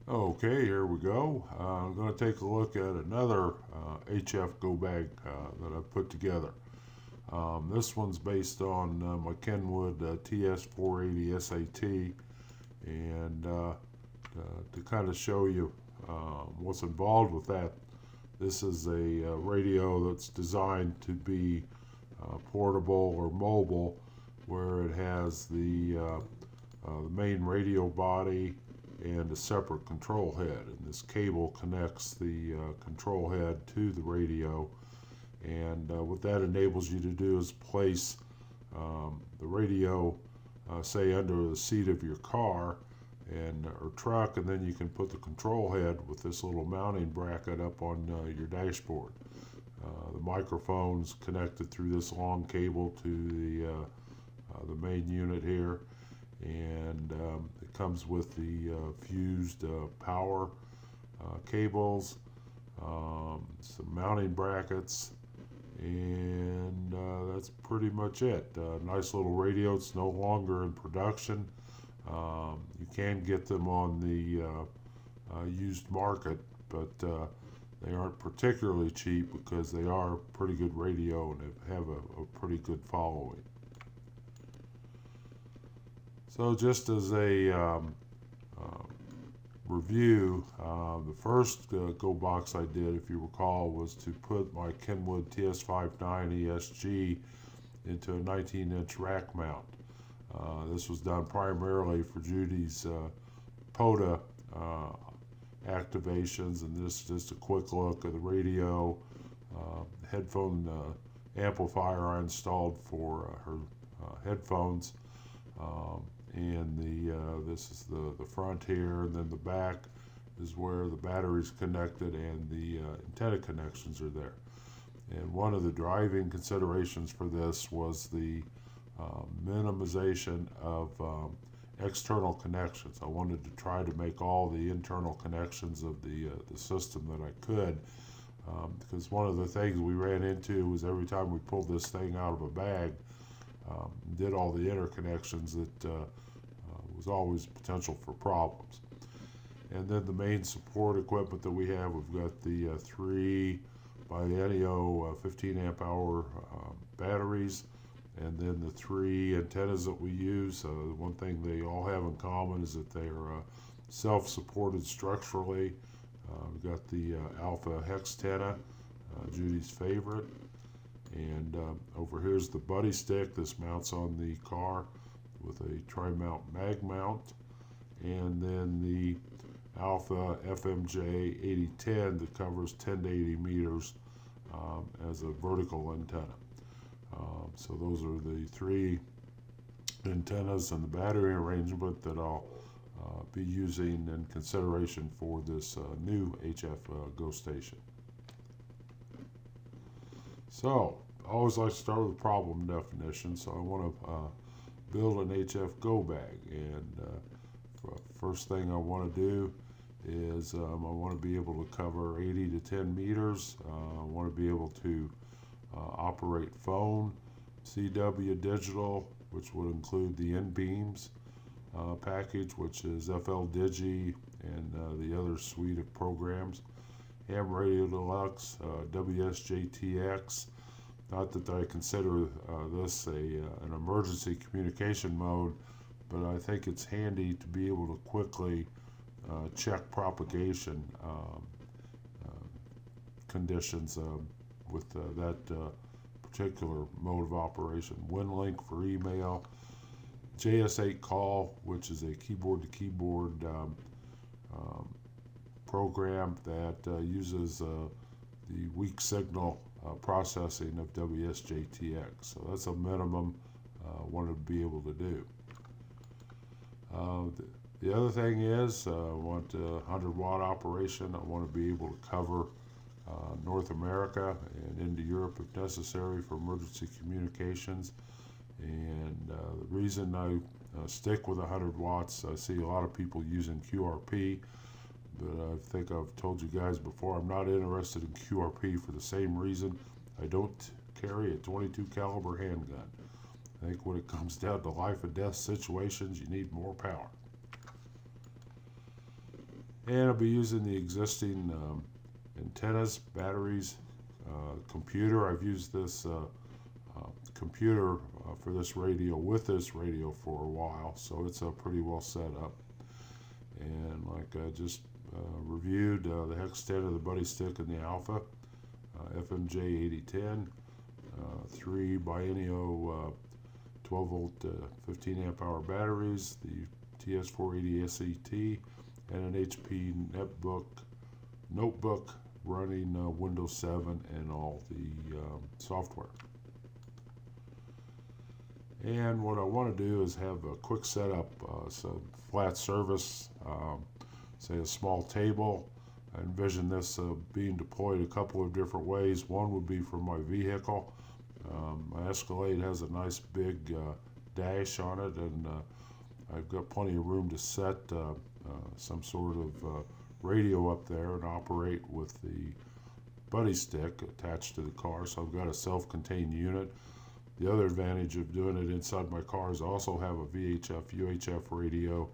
Okay, here we go. I'm going to take a look at another HF go bag that I've put together. This one's based on my Kenwood TS-480SAT, and to kind of show you what's involved with that, this is a radio that's designed to be portable or mobile, where it has the main radio body and a separate control head. And this cable connects the control head to the radio. And what that enables you to do is place the radio, say, under the seat of your car and or truck, and then you can put the control head with this little mounting bracket up on your dashboard. The microphone's connected through this long cable to the main unit here, and it comes with the fused power cables, some mounting brackets, and that's pretty much it. Nice little radio. It's no longer in production. You can get them on the used market, but they aren't particularly cheap because they are a pretty good radio and they have a pretty good following. So just as a review, the first go box I did, if you recall, was to put my Kenwood TS-590SG into a 19-inch rack mount. This was done primarily for Judy's POTA activations, and this is just a quick look at the radio, headphone amplifier I installed for her headphones. And this is the front here, and then the back is where the battery's connected and the antenna connections are there. And one of the driving considerations for this was the minimization of external connections. I wanted to try to make all the internal connections of the system that I could, because one of the things we ran into was every time we pulled this thing out of a bag, did all the interconnections, that was always potential for problems. And then the main support equipment that we have, we've got the 3 Biennial 15 amp hour batteries, and then the 3 antennas that we use. The one thing they all have in common is that they are self-supported structurally. We've got the Alpha Hex antenna, Judy's favorite. And over here's the buddy stick. This mounts on the car with a tri-mount mag mount. And then the Alpha FMJ 8010 that covers 10 to 80 meters as a vertical antenna. So those are the 3 antennas and the battery arrangement that I'll be using in consideration for this new HF Go station. So, I always like to start with a problem definition, so I want to build an HF Go bag. And first thing I want to do is I want to be able to cover 80 to 10 meters. I want to be able to operate phone, CW digital, which would include the N-Beams package, which is FL Digi and the other suite of programs. Ham Radio Deluxe, WSJTX. Not that I consider this an emergency communication mode, but I think it's handy to be able to quickly check propagation conditions with that particular mode of operation. WinLink for email, JS8 call, which is a keyboard-to-keyboard program that uses the weak signal processing of WSJTX. So that's a minimum I want to be able to do. The other thing is I want a 100-watt operation. I want to be able to cover North America and into Europe if necessary for emergency communications. And the reason I stick with 100 watts, I see a lot of people using QRP, but I think I've told you guys before, I'm not interested in QRP for the same reason. I don't carry a 22 caliber handgun. I think when it comes down to life and death situations, you need more power. And I'll be using the existing antennas, batteries, computer. I've used this computer for this radio with this radio for a while, so it's pretty well set up. And like I just reviewed, the hex 10 of the buddy stick and the alpha, FMJ 8010, 3 biennial 12 volt 15 amp hour batteries, the TS-480SAT, and an HP notebook running Windows 7 and all the software. And what I want to do is have a quick setup, so flat surface, say a small table. I envision this being deployed a couple of different ways. One would be for my vehicle. My Escalade has a nice big dash on it, and I've got plenty of room to set some sort of radio up there and operate with the buddy stick attached to the car. So I've got a self-contained unit. The other advantage of doing it inside my car is I also have a VHF, UHF radio.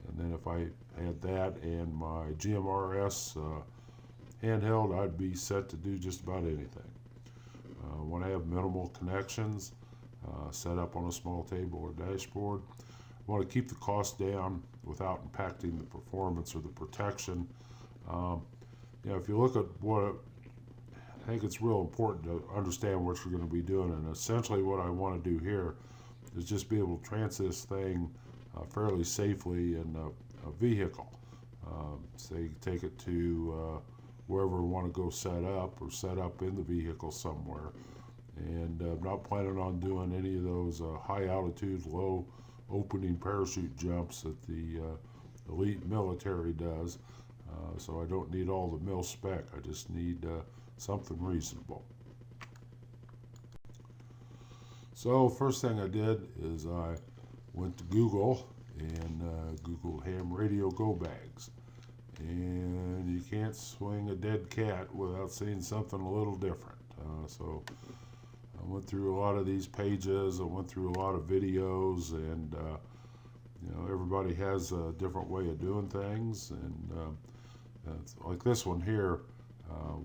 And then if I had that and my GMRS handheld, I'd be set to do just about anything. When I have minimal connections set up on a small table or dashboard, I want to keep the cost down without impacting the performance or the protection. If you look at what I think it's real important to understand what you're going to be doing, and essentially what I want to do here is just be able to transit this thing fairly safely in a vehicle. Say take it to wherever we want to go set up, or set up in the vehicle somewhere. And I'm not planning on doing any of those high altitude, low opening parachute jumps that the elite military does. So I don't need all the mil spec. I just need something reasonable. So first thing I did is I went to Google and Googled ham radio go bags. And you can't swing a dead cat without seeing something a little different. So I went through a lot of these pages, I went through a lot of videos, and everybody has a different way of doing things. And like this one here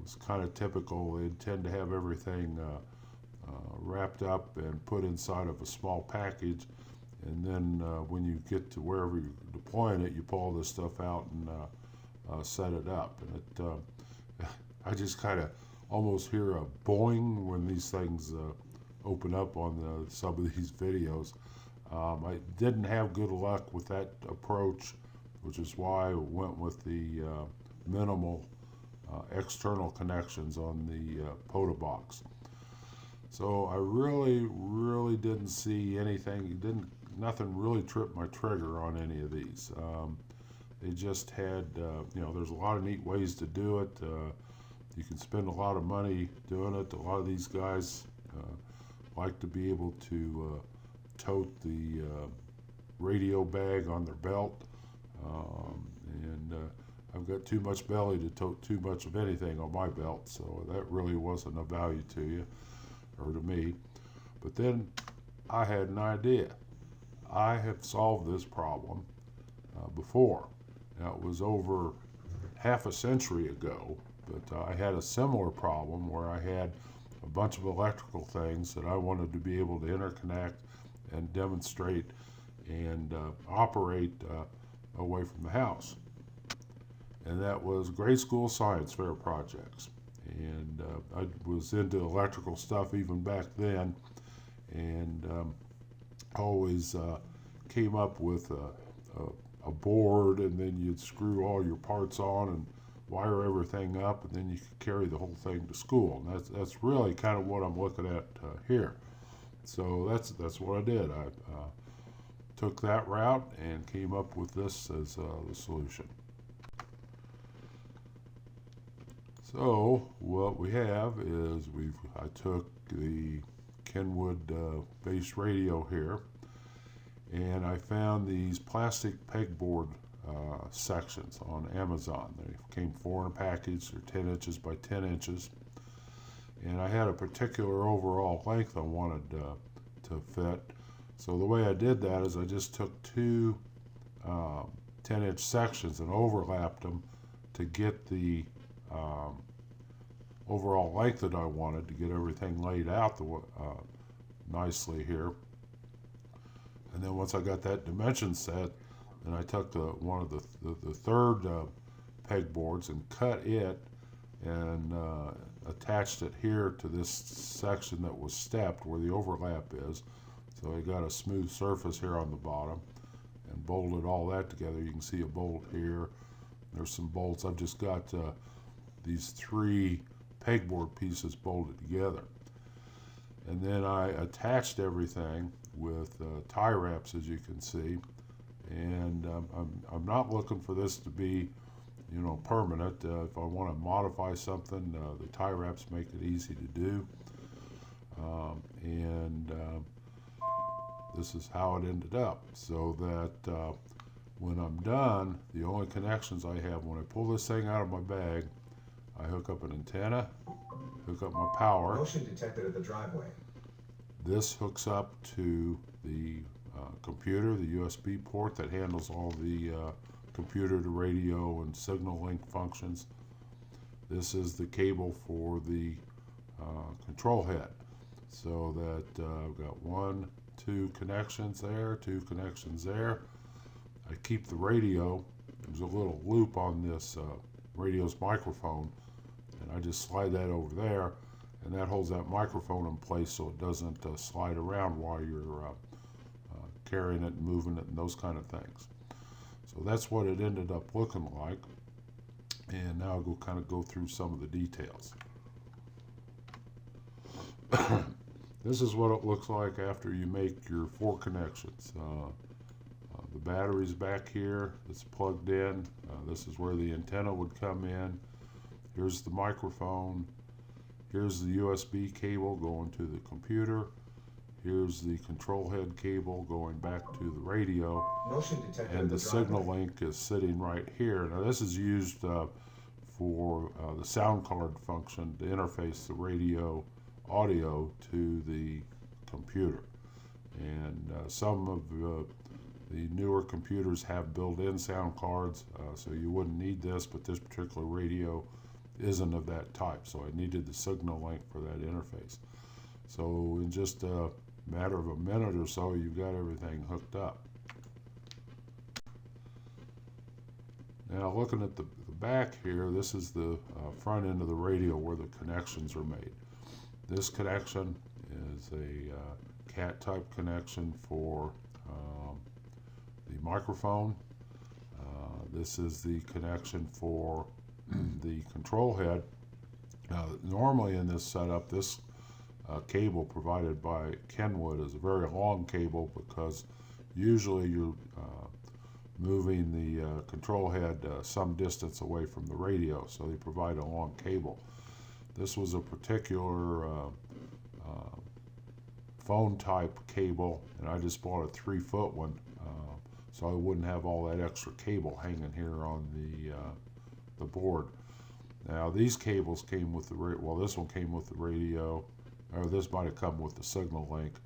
was kind of typical. They tend to have everything wrapped up and put inside of a small package, and then when you get to wherever you're deploying it, you pull all this stuff out and set it up. And I just kind of almost hear a boing when these things open up on some of these videos. I didn't have good luck with that approach, which is why I went with the minimal external connections on the POTA box. So I really didn't see anything. Nothing really tripped my trigger on any of these. They just had, there's a lot of neat ways to do it. You can spend a lot of money doing it. A lot of these guys like to be able to tote the radio bag on their belt. And I've got too much belly to tote too much of anything on my belt, so that really wasn't of value to you or to me. But then I had an idea. I have solved this problem before. Now, it was over half a century ago, but I had a similar problem where I had a bunch of electrical things that I wanted to be able to interconnect and demonstrate and operate away from the house. And that was grade school science fair projects. And I was into electrical stuff even back then, and always came up with a board, and then you'd screw all your parts on and wire everything up, and then you could carry the whole thing to school. And that's really kind of what I'm looking at here. So that's what I did. I took that route and came up with this as the solution. So what we have is I took the Kenwood base radio here, and I found these plastic pegboard sections on Amazon. They came 4 in a package. They're 10 inches by 10 inches, and I had a particular overall length I wanted to fit. So the way I did that is I just took 2 10-inch sections and overlapped them to get the overall length that I wanted, to get everything laid out nicely here. And then once I got that dimension set, then I took one of the third pegboards and cut it and attached it here to this section that was stepped where the overlap is. So I got a smooth surface here on the bottom and bolted all that together. You can see a bolt here. There's some bolts. I've just got these 3 pegboard pieces bolted together. And then I attached everything with tie wraps, as you can see. And I'm not looking for this to be, you know, permanent. If I want to modify something, the tie wraps make it easy to do. This is how it ended up, so that when I'm done, the only connections I have, when I pull this thing out of my bag, I hook up an antenna, hook up my power. Motion detected at the driveway. This hooks up to the computer, the USB port that handles all the computer to radio and signal link functions. This is the cable for the control head, so that I've got 1, 2 connections there, 2 connections there. I keep the radio. There's a little loop on this radio's microphone, and I just slide that over there, and that holds that microphone in place so it doesn't slide around while you're carrying it and moving it and those kind of things. So that's what it ended up looking like, and now I'll kind of go through some of the details. This is what it looks like after you make your 4 connections. The battery's back here. It's plugged in. This is where the antenna would come in. Here's the microphone. Here's the USB cable going to the computer. Here's the control head cable going back to the radio. Motion detected. And the signal link is sitting right here. Now this is used for the sound card function to interface the radio audio to the computer. And some of the newer computers have built-in sound cards, so you wouldn't need this, but this particular radio isn't of that type, so I needed the signal link for that interface. So in just a matter of a minute or so, you've got everything hooked up. Now looking at the back here, this is the front end of the radio where the connections are made. This connection is a cat type connection for the microphone. This is the connection for the control head. Now normally in this setup, this cable provided by Kenwood is a very long cable, because usually you're moving the control head some distance away from the radio, so they provide a long cable. This was a particular phone type cable, and I just bought a 3-foot one, so I wouldn't have all that extra cable hanging here on the board. Now these cables came with the well, this one came with the radio, or this might have come with the signal link.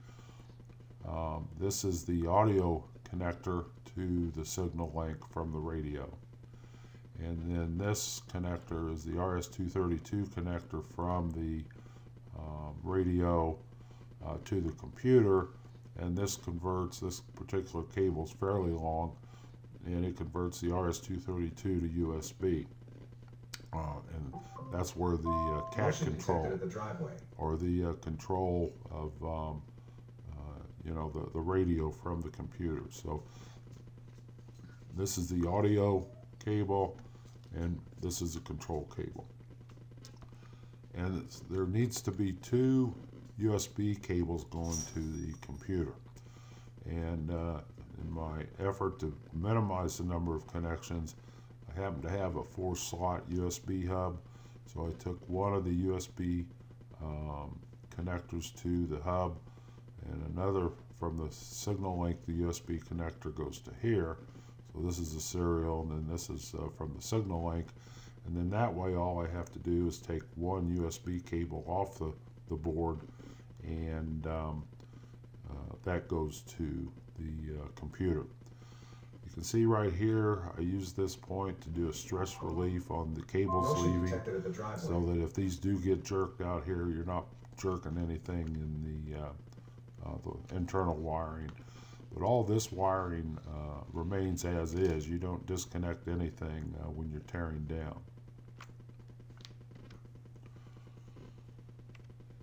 This is the audio connector to the signal link from the radio. And then this connector is the RS-232 connector from the radio to the computer, and this particular cable is fairly long, and it converts the RS-232 to USB. And that's where the cat control, or the control of the radio from the computer. So this is the audio cable, and this is the control cable. And there needs to be 2 USB cables going to the computer. And in my effort to minimize the number of connections, I happen to have a 4-slot USB hub, so I took one of the USB connectors to the hub, and another from the signal link. The USB connector goes to here, so this is the serial, and then this is from the signal link. And then that way all I have to do is take one USB cable off the board, and that goes to the computer. You can see right here, I use this point to do a stress relief on the cables Motion leaving, detected at the driveway. so that if these do get jerked out here, you're not jerking anything in the internal wiring. But all this wiring remains as is. You don't disconnect anything when you're tearing down.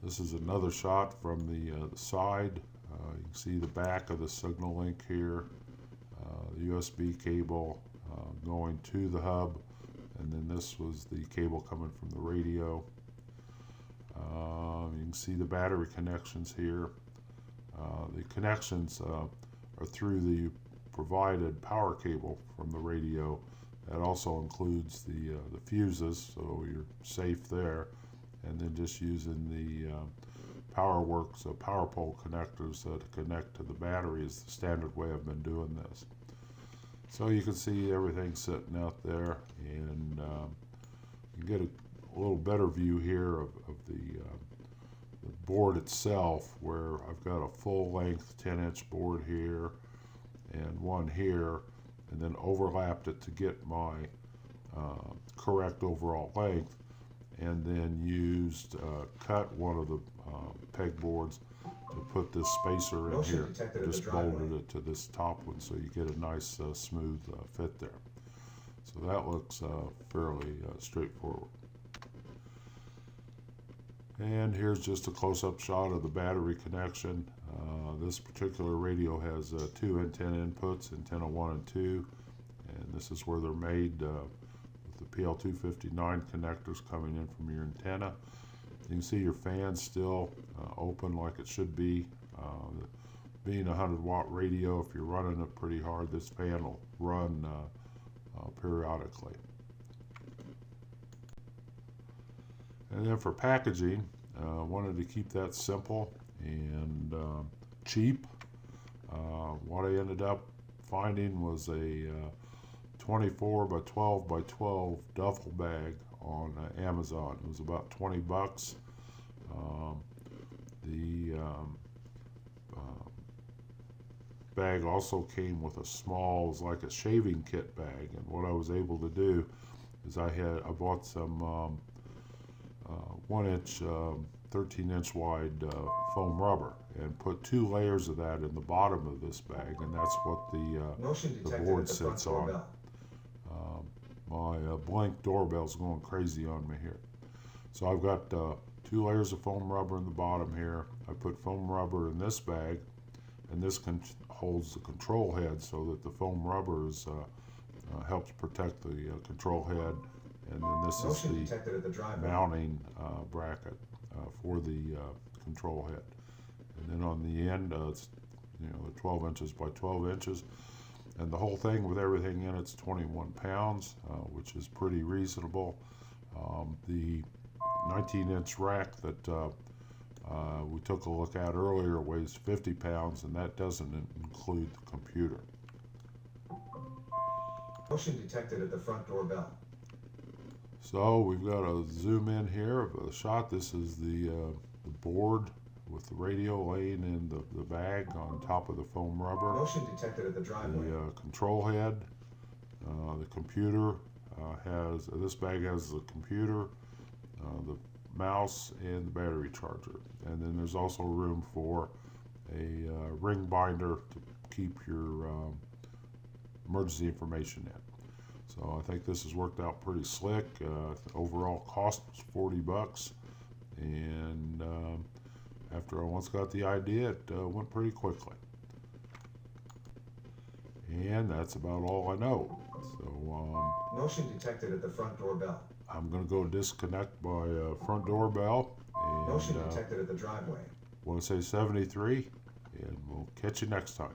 This is another shot from the side. You can see the back of the signal link here, the USB cable going to the hub, and then this was the cable coming from the radio. You can see the battery connections here. The connections are through the provided power cable from the radio. That also includes the fuses, so you're safe there. And then just using the PowerWorks power pole connectors to connect to the battery is the standard way I've been doing this. So you can see everything sitting out there, and you can get a little better view here of the board itself, where I've got a full length 10-inch board here and one here, and then overlapped it to get my correct overall length, and then used cut one of the pegboards to put this spacer in here. Just bolted it to this top one, so you get a nice smooth fit there. So that looks fairly straightforward. And here's just a close-up shot of the battery connection. This particular radio has two antenna inputs, antenna 1 and 2, and this is where they're made with the PL259 connectors coming in from your antenna. You can see your fan still open like it should be. Being a 100-watt radio, if you're running it pretty hard, this fan will run periodically. And then for packaging, wanted to keep that simple and cheap. What I ended up finding was a 24 by 12 by 12 duffel bag on Amazon. It was about 20 bucks. The bag also came with a small, it was like a shaving kit bag, and what I was able to do is I bought some 1-inch 13-inch wide foam rubber and put 2 layers of that in the bottom of this bag, and that's what the board sits on. My Blink doorbell's going crazy on me here. So I've got 2 layers of foam rubber in the bottom here. I put foam rubber in this bag, and this holds the control head so that the foam rubber helps protect the control head. And then this is the mounting bracket for the control head. And then on the end, it's the 12 inches by 12 inches. And the whole thing with everything in it's 21 pounds, which is pretty reasonable. The 19-inch rack that we took a look at earlier weighs 50 pounds, and that doesn't include the computer. Motion detected at the front door bell. So we've got a zoom in here of a shot. This is the board with the radio laying in the bag on top of the foam rubber. Motion detected at the driveway. The control head, the computer this bag has the computer, the mouse, and the battery charger. And then there's also room for a ring binder to keep your emergency information in. So I think this has worked out pretty slick. Overall cost was 40 bucks, and after I once got the idea, it went pretty quickly. And that's about all I know. So motion detected at the front door bell. I'm going to go disconnect my front doorbell. And motion detected at the driveway. want to say 73, and we'll catch you next time.